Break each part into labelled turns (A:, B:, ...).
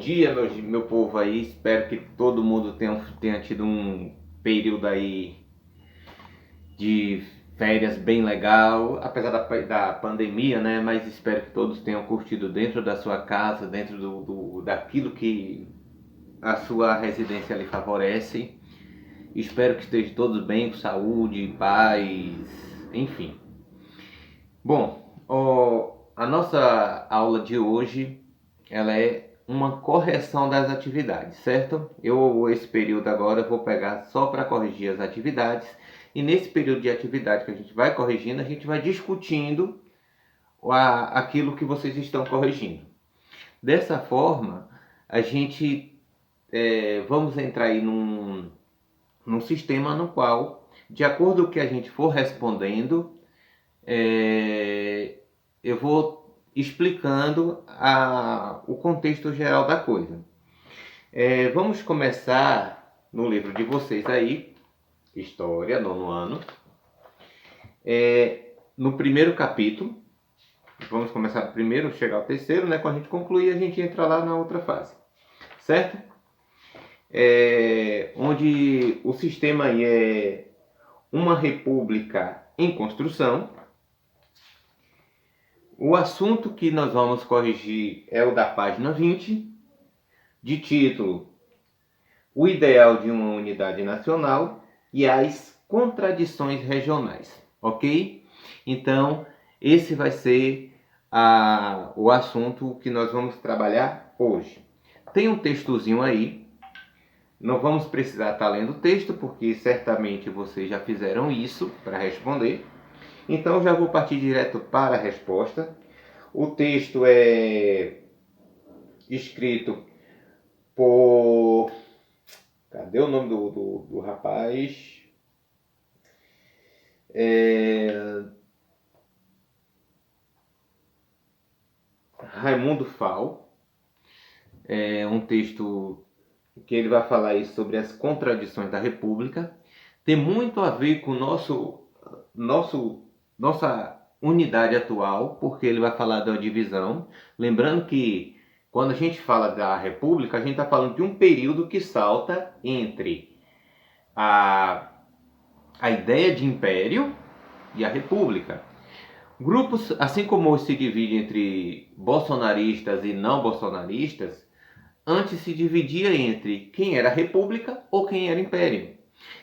A: dia, meu povo aí. Espero que todo mundo tenha tido um período aí de férias bem legal, apesar da pandemia, né? Mas espero que todos tenham curtido dentro da sua casa, dentro daquilo que a sua residência lhe favorece. Espero que estejam todos bem, com saúde, paz, enfim. Bom, a nossa aula de hoje, ela é uma correção das atividades, certo? Esse período agora, eu vou pegar só para corrigir as atividades. E nesse período de atividade que a gente vai corrigindo, a gente vai discutindo aquilo que vocês estão corrigindo. Dessa forma, a gente vamos entrar aí num sistema no qual, de acordo com o que a gente for respondendo, eu vou explicando o contexto geral da coisa. Vamos começar no livro de vocês aí, História, 9º ano. No primeiro capítulo, vamos começar do primeiro, chegar ao terceiro, né? Quando a gente concluir, a gente entra lá na outra fase, certo? Onde o sistema aí é uma república em construção. O assunto que nós vamos corrigir é o da página 20, de título O Ideal de uma Unidade Nacional e as Contradições Regionais, ok? Então, esse vai ser o assunto que nós vamos trabalhar hoje. Tem um textozinho aí, não vamos precisar estar lendo o texto, porque certamente vocês já fizeram isso para responder. Então, já vou partir direto para a resposta. O texto é escrito por... Cadê o nome do rapaz? Raimundo Fal. É um texto que ele vai falar aí sobre as contradições da República. Tem muito a ver com nossa unidade atual, porque ele vai falar da divisão. Lembrando que quando a gente fala da República, a gente está falando de um período que salta entre a ideia de império e a República. Grupos, assim como se divide entre bolsonaristas e não bolsonaristas, antes se dividia entre quem era República ou quem era Império.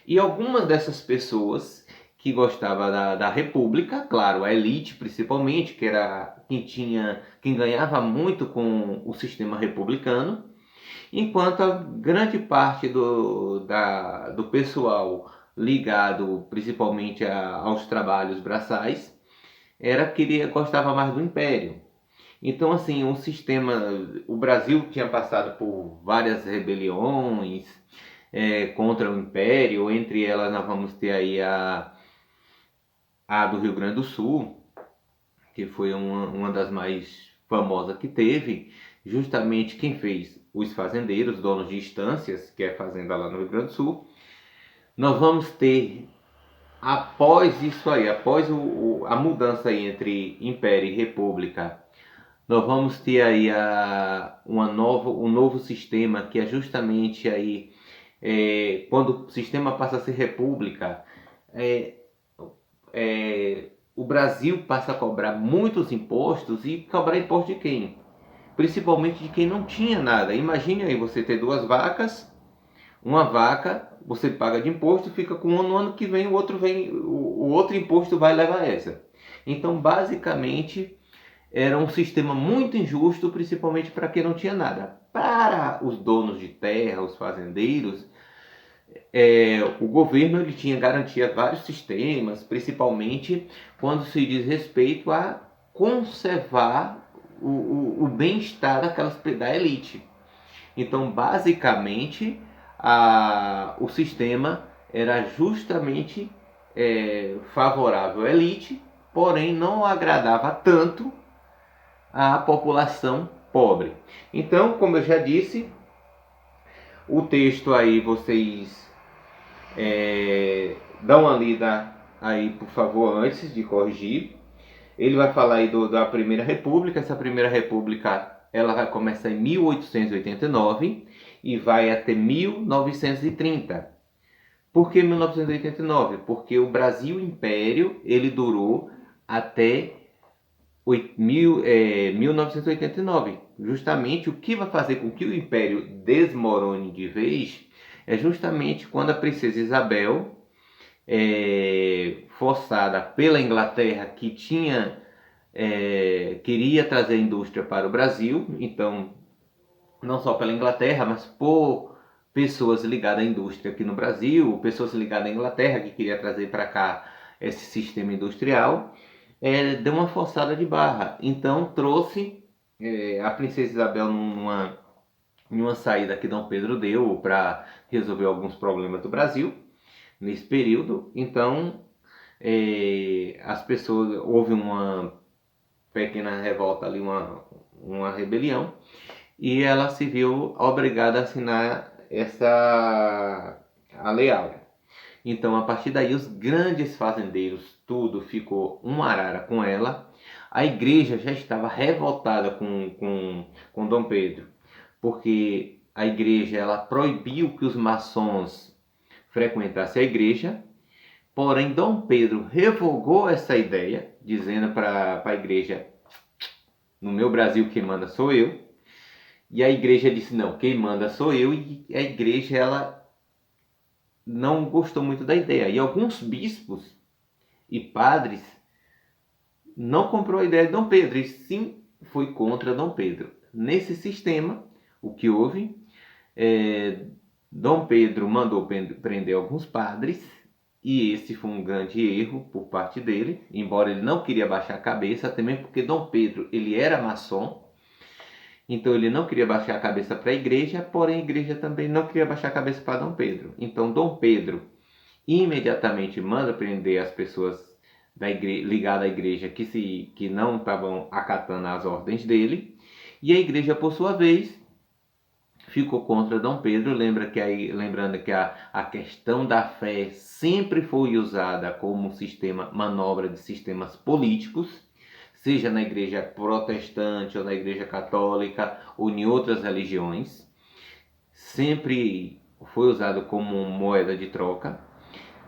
A: E algumas dessas pessoas que gostavam da República, claro, a elite principalmente, que era quem ganhava muito com o sistema republicano, enquanto a grande parte do pessoal ligado principalmente aos trabalhos braçais gostava mais do Império. Então, assim, o Brasil tinha passado por várias rebeliões contra o Império. Entre elas nós vamos ter aí a do Rio Grande do Sul, que foi uma das mais famosas que teve. Justamente quem fez os fazendeiros, donos de estâncias, que é fazenda lá no Rio Grande do Sul. Nós vamos ter, após isso aí, após a mudança aí entre Império e República, nós vamos ter aí um novo sistema, que é justamente aí, quando o sistema passa a ser república, o Brasil passa a cobrar muitos impostos. E cobrar imposto de quem? Principalmente de quem não tinha nada. Imagine aí você ter 2 vacas, uma vaca você paga de imposto, fica com uma, no ano que vem o outro imposto vai levar essa. Então, basicamente, era um sistema muito injusto, principalmente para quem não tinha nada. Para os donos de terra, os fazendeiros, o governo ele tinha garantia vários sistemas, principalmente quando se diz respeito a conservar o bem-estar da elite. Então, basicamente, o sistema era justamente favorável à elite, porém não agradava tanto à população pobre. Então, como eu já disse, o texto aí vocês dão uma lida aí, por favor, antes de corrigir. Ele vai falar aí da Primeira República. Essa Primeira República ela vai começar em 1889 e vai até 1930. Por que 1989? Porque o Brasil Império ele durou até 1989. Justamente o que vai fazer com que o Império desmorone de vez é justamente quando a princesa Isabel, forçada pela Inglaterra, que queria trazer a indústria para o Brasil, então não só pela Inglaterra, mas por pessoas ligadas à indústria aqui no Brasil, pessoas ligadas à Inglaterra que queria trazer para cá esse sistema industrial, deu uma forçada de barra. Então trouxe a princesa Isabel numa saída que Dom Pedro deu para resolver alguns problemas do Brasil nesse período. Então as pessoas, houve uma pequena revolta ali, uma rebelião, e ela se viu obrigada a assinar a Lei Áurea. Então, a partir daí, os grandes fazendeiros, tudo ficou um arara com ela. A igreja já estava revoltada com Dom Pedro, porque a igreja ela proibiu que os maçons frequentassem a igreja. Porém, Dom Pedro revogou essa ideia, dizendo para a igreja: no meu Brasil quem manda sou eu. E a igreja disse: não, quem manda sou eu. E a igreja ela não gostou muito da ideia. E alguns bispos e padres não comprou a ideia de Dom Pedro, e sim foi contra Dom Pedro. Nesse sistema, o que houve, Dom Pedro mandou prender alguns padres, e esse foi um grande erro por parte dele, embora ele não queria baixar a cabeça, também porque Dom Pedro ele era maçom, então ele não queria baixar a cabeça para a igreja, porém a igreja também não queria baixar a cabeça para Dom Pedro. Então Dom Pedro imediatamente manda prender as pessoas ligadas à igreja que não estavam acatando as ordens dele, e a igreja, por sua vez, ficou contra Dom Pedro. Lembrando que a questão da fé sempre foi usada como manobra de sistemas políticos, seja na igreja protestante ou na igreja católica ou em outras religiões. Sempre foi usado como moeda de troca.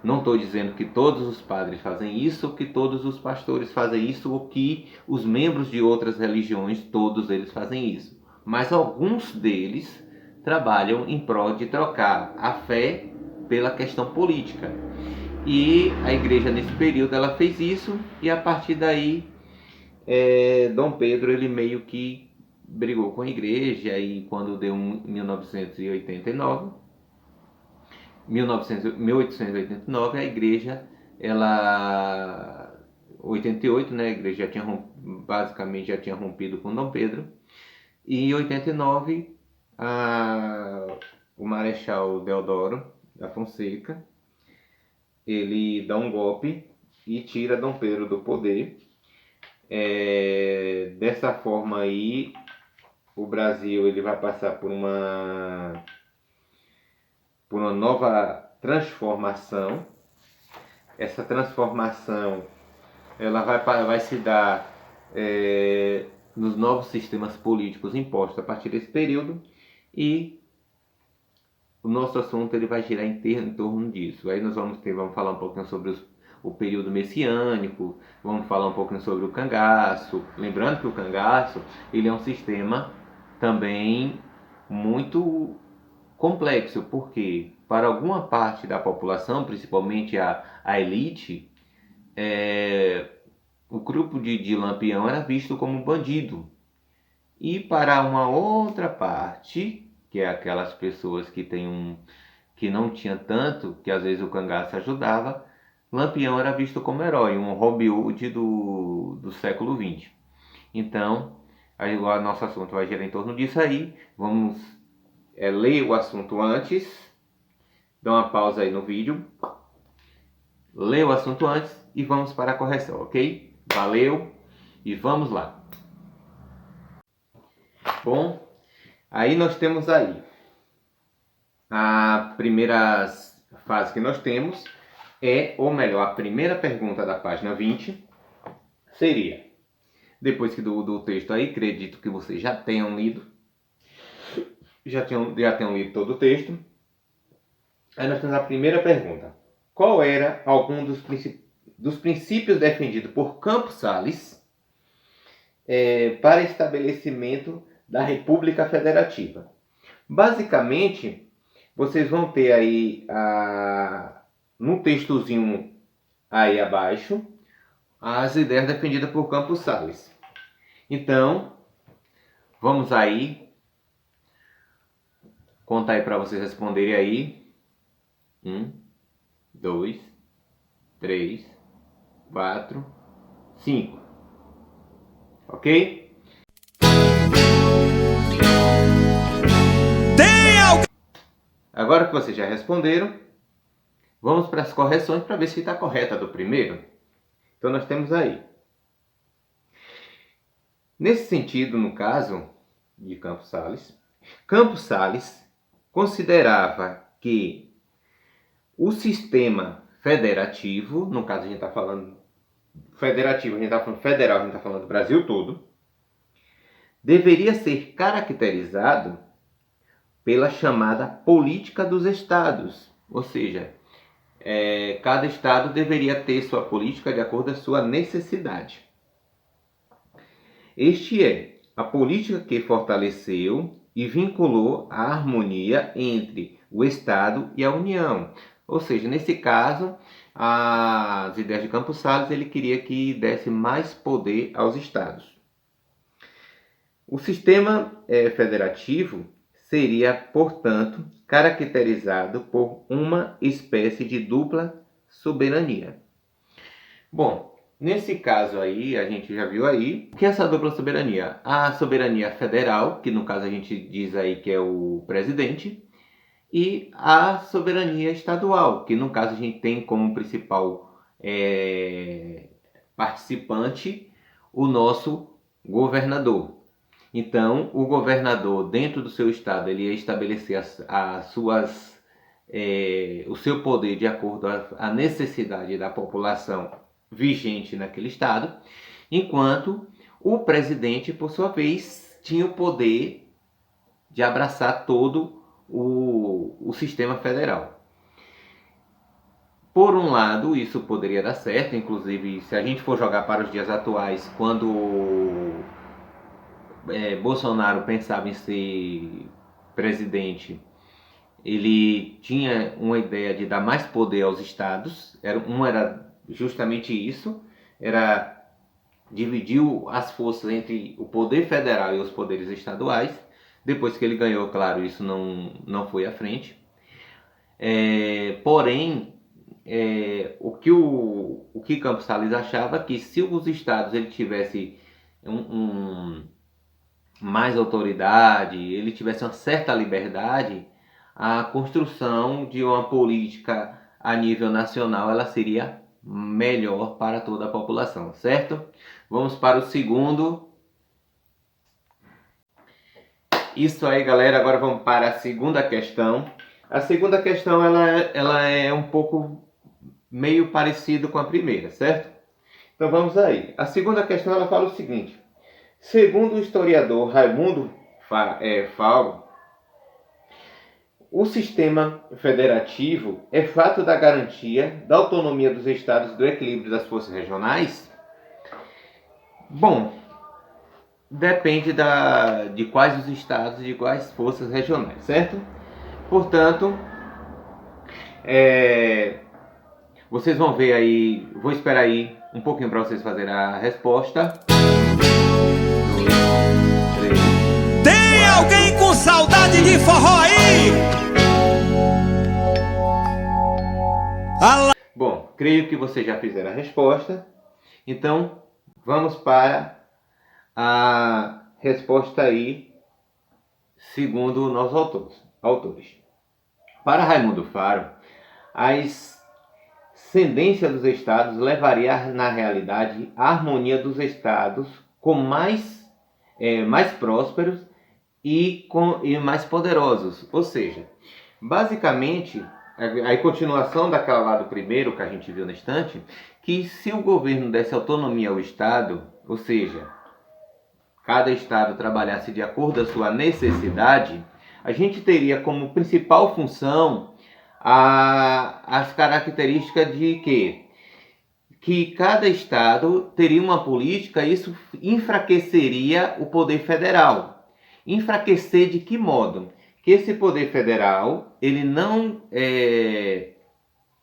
A: Não estou dizendo que todos os padres fazem isso, ou que todos os pastores fazem isso, ou que os membros de outras religiões, todos eles fazem isso. Mas alguns deles trabalham em prol de trocar a fé pela questão política. E a igreja nesse período ela fez isso, e a partir daí Dom Pedro ele meio que brigou com a igreja, e quando deu 1889, a igreja, 88, né, a igreja basicamente já tinha rompido com Dom Pedro, e em 89 o Marechal Deodoro da Fonseca, ele dá um golpe e tira Dom Pedro do poder. Dessa forma aí, o Brasil ele vai passar por uma nova transformação. Essa transformação ela vai se dar nos novos sistemas políticos impostos a partir desse período, e o nosso assunto ele vai girar em torno disso. Aí nós vamos falar um pouquinho sobre o período messiânico, vamos falar um pouquinho sobre o cangaço. Lembrando que o cangaço ele é um sistema também muito complexo, porque para alguma parte da população, principalmente a elite, o grupo de Lampião era visto como bandido. E para uma outra parte, que é aquelas pessoas que não tinha tanto, que às vezes o cangaço ajudava, Lampião era visto como herói, um Robin Hood do século XX. Então, agora nosso assunto vai girar em torno disso aí. Vamos ler o assunto antes, dá uma pausa aí no vídeo, lê o assunto antes e vamos para a correção, ok? Valeu e vamos lá. Bom, aí nós temos aí a primeira fase que nós temos ou melhor, a primeira pergunta da página 20 seria: Depois que do texto aí, acredito que vocês já tenham lido. Já tenham lido todo o texto. Aí nós temos a primeira pergunta. Qual era algum dos princípios defendidos por Campos Salles para estabelecimento da República Federativa? Basicamente, vocês vão ter aí no textozinho aí abaixo as ideias defendidas por Campos Salles. Então, vamos aí contar aí para vocês responderem aí. 1, 2, 3, 4, 5. Ok? Agora que vocês já responderam, vamos para as correções para ver se está correta do primeiro. Então nós temos aí. Nesse sentido, no caso de Campos Salles considerava que o sistema federativo, no caso a gente está falando federativo, a gente está falando federal, a gente está falando do Brasil todo, deveria ser caracterizado pela chamada política dos estados. Ou seja, cada estado deveria ter sua política de acordo com a sua necessidade. Este é a política que fortaleceu e vinculou a harmonia entre o Estado e a União. Ou seja, nesse caso, as ideias de Campos Salles, ele queria que desse mais poder aos estados. O sistema federativo seria, portanto, caracterizado por uma espécie de dupla soberania. Bom, nesse caso aí, a gente já viu aí, o que é essa dupla soberania? A soberania federal, que no caso a gente diz aí que é o presidente, e a soberania estadual, que no caso a gente tem como principal participante o nosso governador. Então, o governador, dentro do seu estado, ele ia estabelecer o seu poder de acordo à necessidade da população vigente naquele estado, enquanto o presidente, por sua vez, tinha o poder de abraçar todo o sistema federal. Por um lado, isso poderia dar certo, inclusive se a gente for jogar para os dias atuais, quando Bolsonaro pensava em ser presidente, ele tinha uma ideia de dar mais poder aos estados, era justamente isso, era dividir as forças entre o poder federal e os poderes estaduais. Depois que ele ganhou, claro, isso não foi à frente. Porém, o que Campos Salles achava que se os estados ele tivesse mais autoridade, ele tivesse uma certa liberdade, a construção de uma política a nível nacional ela seria melhor para toda a população, certo? Vamos para o segundo. Isso aí, galera. Agora vamos para a segunda questão. A segunda questão ela é um pouco meio parecido com a primeira, certo? Então vamos aí. A segunda questão ela fala o seguinte: segundo o historiador Raimundo Fauro, o sistema federativo é fato da garantia da autonomia dos estados e do equilíbrio das forças regionais? Bom, depende de quais os estados e de quais forças regionais, certo? Portanto, vocês vão ver aí, vou esperar aí um pouquinho para vocês fazerem a resposta. 2, 3,
B: Tem 4, alguém com saudade de forró aí?
A: Bom, creio que vocês já fizeram a resposta. Então, vamos para a resposta aí, segundo os autores. Para Raimundo Faro, a ascendência dos estados levaria, na realidade, a harmonia dos estados com mais prósperos e mais poderosos. Ou seja, basicamente, a continuação daquela lá do primeiro que a gente viu na estante, que se o governo desse autonomia ao estado, ou seja, cada estado trabalhasse de acordo com a sua necessidade, a gente teria como principal função as características de que cada estado teria uma política, isso enfraqueceria o poder federal. Enfraquecer de que modo? Que esse poder federal, ele não,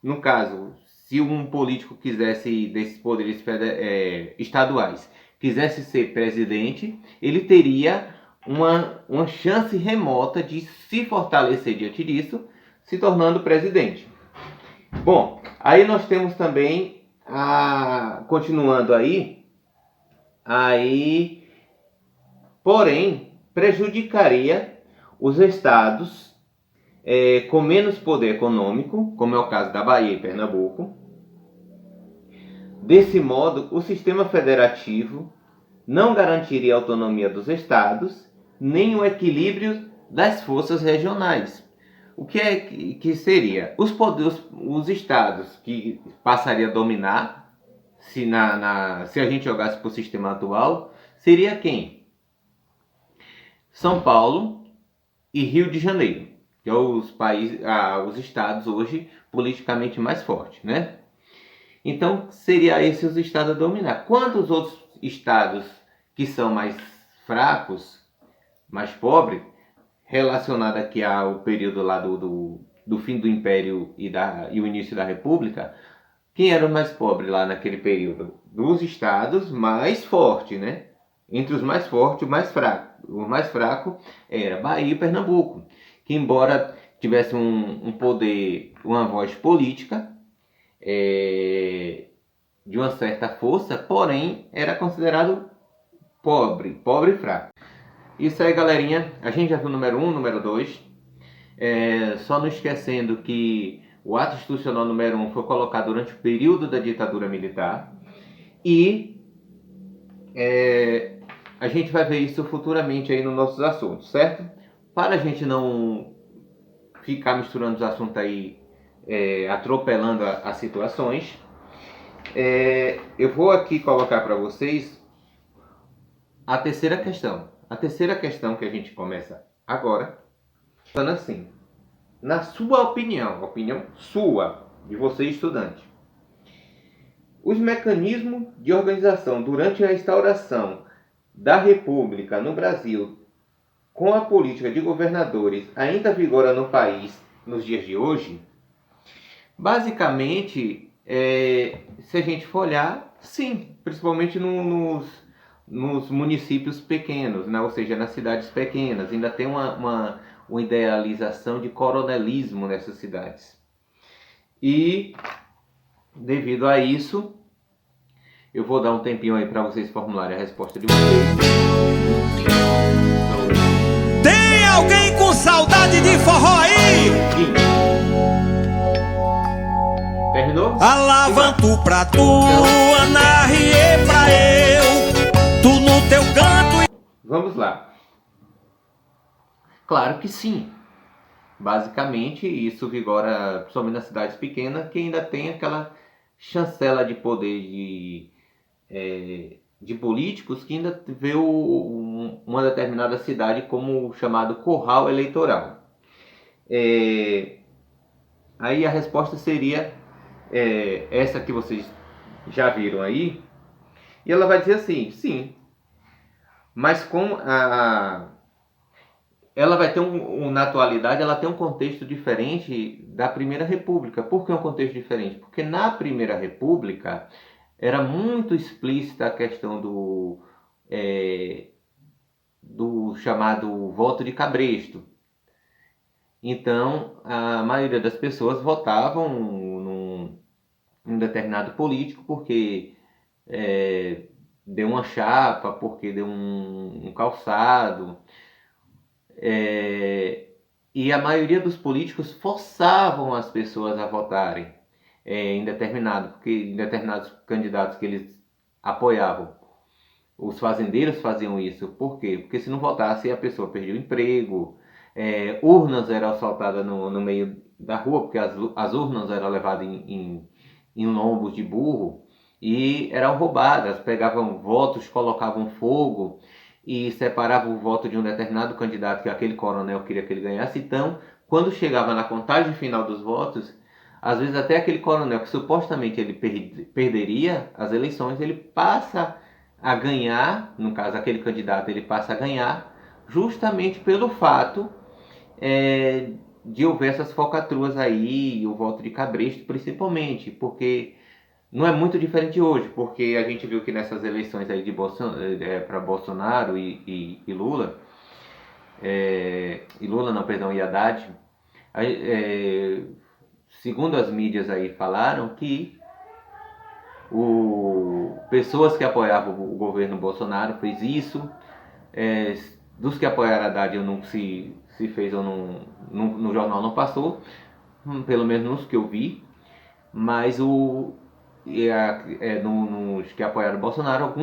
A: no caso, se um político quisesse, desses poderes estaduais, quisesse ser presidente, ele teria uma chance remota de se fortalecer diante disso, se tornando presidente. Bom, aí nós temos também, continuando porém, prejudicaria os estados com menos poder econômico, como é o caso da Bahia e Pernambuco. Desse modo, o sistema federativo não garantiria a autonomia dos estados, nem o equilíbrio das forças regionais. O que seria? Os estados que passariam a dominar, se a gente jogasse para o sistema atual, seria quem? São Paulo e Rio de Janeiro, que é os estados hoje politicamente mais fortes, né? Então, seria esses os estados a dominar. Quantos outros estados que são mais fracos, mais pobres, relacionado aqui ao período lá do fim do Império e o início da República, quem era o mais pobre lá naquele período? Dos estados mais fortes, né? Entre os mais fortes, o mais fraco era Bahia e Pernambuco, que embora tivesse um poder, uma voz política, de uma certa força, porém era considerado pobre e fraco. Isso aí, galerinha, a gente já viu o número 1, número 2, só não esquecendo que o ato institucional número 1 foi colocado durante o período da ditadura militar e a gente vai ver isso futuramente aí nos nossos assuntos, certo? Para a gente não ficar misturando os assuntos aí, atropelando as situações, eu vou aqui colocar para vocês a terceira questão. A terceira questão que a gente começa agora, falando assim: na sua opinião, opinião sua, de você estudante, os mecanismos de organização durante a instauração da República no Brasil, com a política de governadores, ainda vigora no país nos dias de hoje? Basicamente, se a gente for olhar, sim, principalmente nos municípios pequenos, né? Ou seja, nas cidades pequenas, ainda tem uma idealização de coronelismo nessas cidades. E, devido a isso, eu vou dar um tempinho aí para vocês formularem a resposta de vocês.
B: Tem alguém com saudade de forró aí?
A: Sim. Terminou?
B: Alavanto pra tu, anarriê pra eu, tu no teu canto.
A: Vamos lá. Claro que sim. Basicamente, isso vigora principalmente nas cidades pequenas, que ainda tem aquela chancela de poder de políticos que ainda vê uma determinada cidade como o chamado curral eleitoral. Aí a resposta seria essa que vocês já viram aí, e ela vai dizer assim: sim, mas com ela vai ter na atualidade, ela tem um contexto diferente da Primeira República. Por que um contexto diferente? Porque na Primeira República era muito explícita a questão do chamado voto de cabresto. Então, a maioria das pessoas votavam num determinado político porque deu uma chapa, porque deu um calçado. E a maioria dos políticos forçavam as pessoas a votarem em determinados candidatos que eles apoiavam. Os fazendeiros faziam isso. Por quê? Porque se não votasse, a pessoa perdia o emprego. Urnas eram assaltadas no meio da rua, porque as urnas eram levadas em lombos de burro e eram roubadas, pegavam votos, colocavam fogo. e separava o voto de um determinado candidato que aquele coronel queria que ele ganhasse. Então, quando chegava na contagem final dos votos, às vezes até aquele coronel que supostamente ele perderia as eleições, ele passa a ganhar, no caso aquele candidato ele passa a ganhar, justamente pelo fato de houver essas falcatruas aí, o voto de cabresto principalmente, porque não é muito diferente hoje, porque a gente viu que nessas eleições aí de para Bolsonaro e Lula, e Lula não, perdão, e Haddad, segundo as mídias aí falaram que pessoas que apoiavam o governo Bolsonaro fez isso, dos que apoiaram Haddad eu não se fez ou não, no jornal não passou, pelo menos nos que eu vi, mas nos que apoiaram Bolsonaro,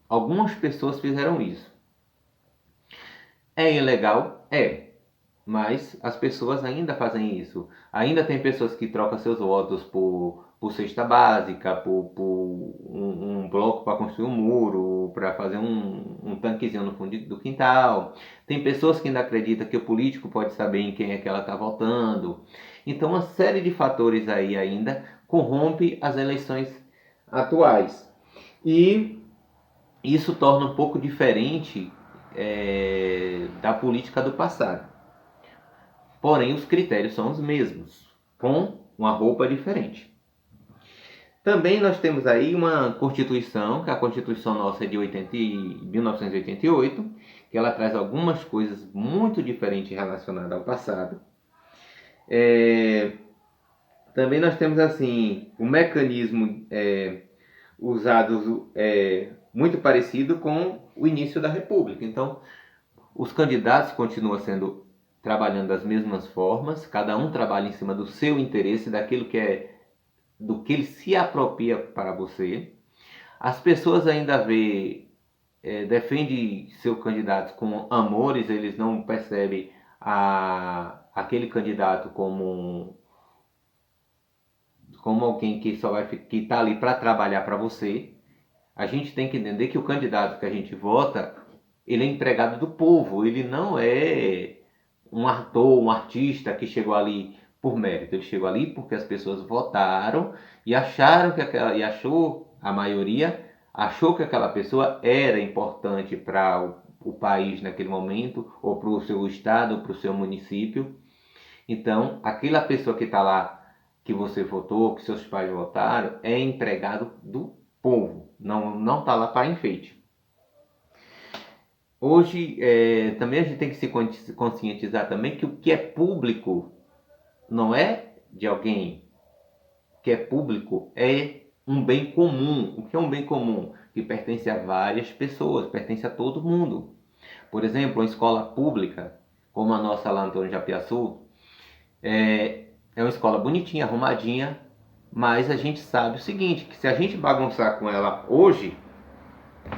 A: algumas pessoas fizeram isso. É ilegal? É. Mas as pessoas ainda fazem isso. Ainda tem pessoas que trocam seus votos por cesta básica, por um bloco para construir um muro, para fazer um tanquezinho no fundo do quintal. Tem pessoas que ainda acreditam que o político pode saber em quem é que ela está votando. Então, uma série de fatores aí ainda corrompe as eleições atuais. E isso torna um pouco diferente da política do passado. Porém, os critérios são os mesmos, com uma roupa diferente. Também nós temos aí uma Constituição, que a Constituição nossa é de 1988, que ela traz algumas coisas muito diferentes relacionadas ao passado. Também nós temos assim um mecanismo usado muito parecido com o início da República. Então, os candidatos continuam trabalhando das mesmas formas, cada um trabalha em cima do seu interesse, do que ele se apropria para você. As pessoas ainda defendem seu candidato com amores, eles não percebem aquele candidato como alguém que que está ali para trabalhar para você. A gente tem que entender que o candidato que a gente vota, ele é empregado do povo, ele não é um ator, um artista que chegou ali por mérito. Ele chegou ali porque as pessoas votaram e acharam a maioria achou que aquela pessoa era importante para o país naquele momento, ou para o seu estado, ou para o seu município. Então, aquela pessoa que está lá, que você votou, que seus pais votaram, é empregado do povo, não está lá para enfeite. Hoje, também a gente tem que se conscientizar também que o que é público não é de alguém. O que é público é um bem comum. O que é um bem comum? Que pertence a várias pessoas, pertence a todo mundo. Por exemplo, uma escola pública, como a nossa lá no Antônio Japiaçu, é uma escola bonitinha, arrumadinha, mas a gente sabe o seguinte, que se a gente bagunçar com ela hoje,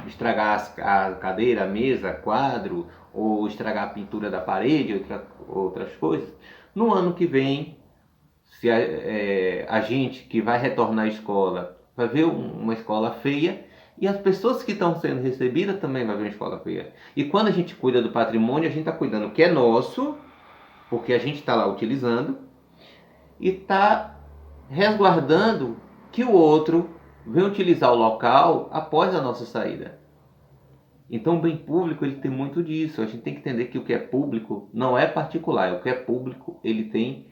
A: estragar a cadeira, a mesa, quadro, ou estragar a pintura da parede, outras coisas, no ano que vem, se a gente que vai retornar à escola vai ver uma escola feia, e as pessoas que estão sendo recebidas também vão ver uma escola feia. E quando a gente cuida do patrimônio, a gente está cuidando que é nosso, porque a gente está lá utilizando, e está resguardando que o outro vem utilizar o local após a nossa saída. Então o bem público ele tem muito disso. A gente tem que entender que o que é público não é particular. O que é público ele tem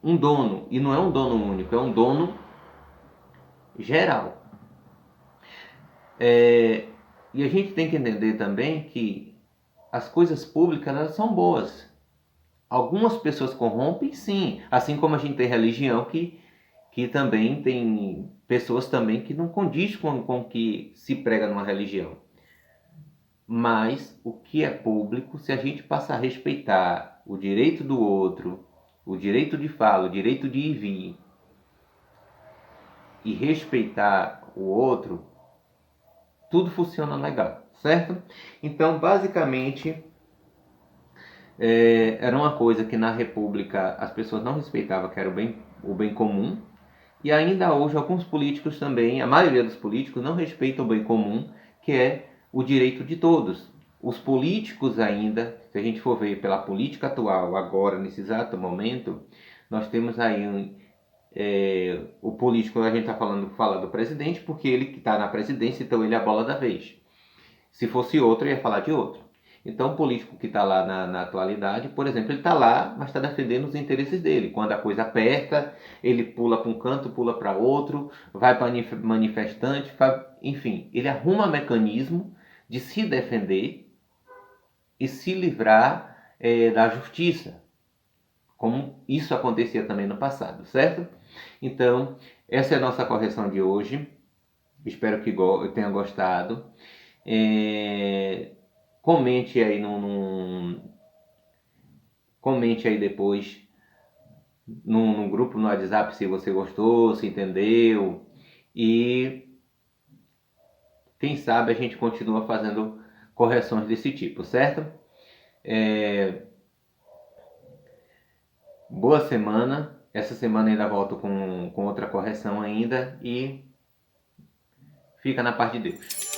A: um dono. E não é um dono único, é um dono geral. E a gente tem que entender também que as coisas públicas elas são boas. Algumas pessoas corrompem, sim. Assim como a gente tem religião que também tem pessoas também que não condiz com o que se prega numa religião. Mas o que é público, se a gente passar a respeitar o direito do outro, o direito de fala, o direito de ir e vir, e respeitar o outro, tudo funciona legal, certo? Então, basicamente, era uma coisa que na República as pessoas não respeitavam, que era o bem comum. E ainda hoje alguns políticos também, a maioria dos políticos não respeitam o bem comum, que é o direito de todos. Os políticos ainda, se a gente for ver pela política atual, agora, nesse exato momento, nós temos aí o político, a gente está fala do presidente, porque ele que está na presidência, então ele é a bola da vez. Se fosse outro, eu ia falar de outro. Então, o político que está lá na atualidade, por exemplo, ele está lá, mas está defendendo os interesses dele. Quando a coisa aperta, ele pula para um canto, pula para outro, vai para manifestante, enfim, ele arruma mecanismo de se defender e se livrar da justiça, como isso acontecia também no passado, certo? Então, essa é a nossa correção de hoje. Espero que tenha gostado. Comente aí comente aí depois no grupo no WhatsApp se você gostou, se entendeu, e quem sabe a gente continua fazendo correções desse tipo, certo? Boa semana. Essa semana ainda volto com outra correção ainda, e fica na paz de Deus.